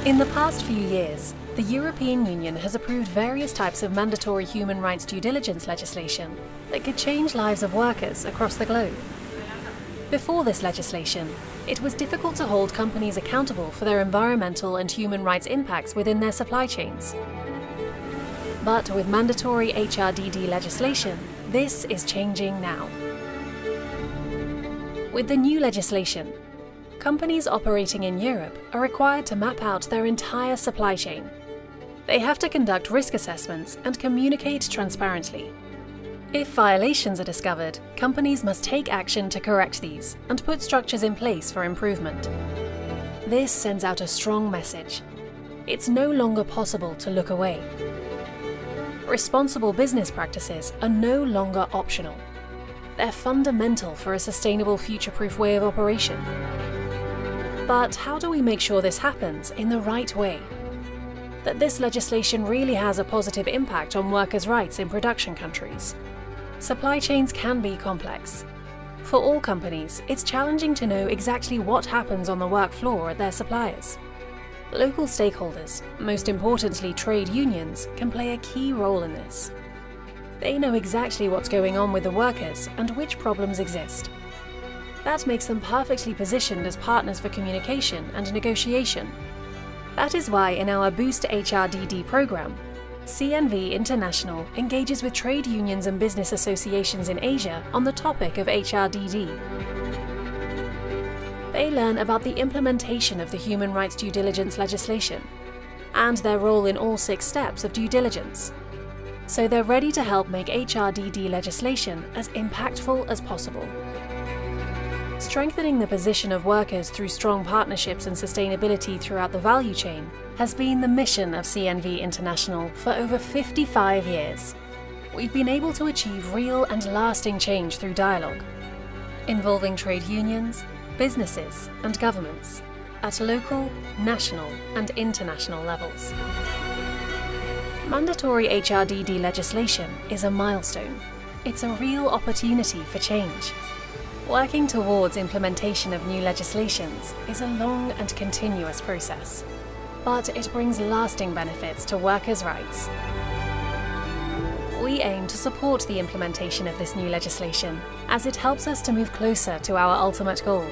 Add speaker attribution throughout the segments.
Speaker 1: In the past few years, the European Union has approved various types of mandatory human rights due diligence legislation that could change lives of workers across the globe. Before this legislation, it was difficult to hold companies accountable for their environmental and human rights impacts within their supply chains. But with mandatory HRDD legislation, this is changing now. With the new legislation, companies operating in Europe are required to map out their entire supply chain. They have to conduct risk assessments and communicate transparently. If violations are discovered, companies must take action to correct these and put structures in place for improvement. This sends out a strong message. It's no longer possible to look away. Responsible business practices are no longer optional. They're fundamental for a sustainable, future-proof way of operation. But how do we make sure this happens in the right way? That this legislation really has a positive impact on workers' rights in production countries. Supply chains can be complex. For all companies, it's challenging to know exactly what happens on the work floor at their suppliers. Local stakeholders, most importantly trade unions, can play a key role in this. They know exactly what's going on with the workers and which problems exist. That makes them perfectly positioned as partners for communication and negotiation. That is why in our Boost HRDD program, CNV Internationaal engages with trade unions and business associations in Asia on the topic of HRDD. They learn about the implementation of the Human Rights Due Diligence legislation and their role in all 6 steps of due diligence. So they're ready to help make HRDD legislation as impactful as possible. Strengthening the position of workers through strong partnerships and sustainability throughout the value chain has been the mission of CNV Internationaal for over 55 years. We've been able to achieve real and lasting change through dialogue, involving trade unions, businesses and governments at local, national and international levels. Mandatory HRDD legislation is a milestone. It's a real opportunity for change. Working towards implementation of new legislations is a long and continuous process, but it brings lasting benefits to workers' rights. We aim to support the implementation of this new legislation as it helps us to move closer to our ultimate goal: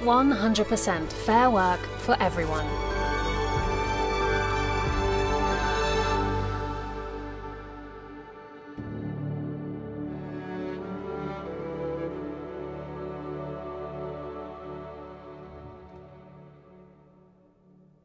Speaker 1: 100% fair work for everyone.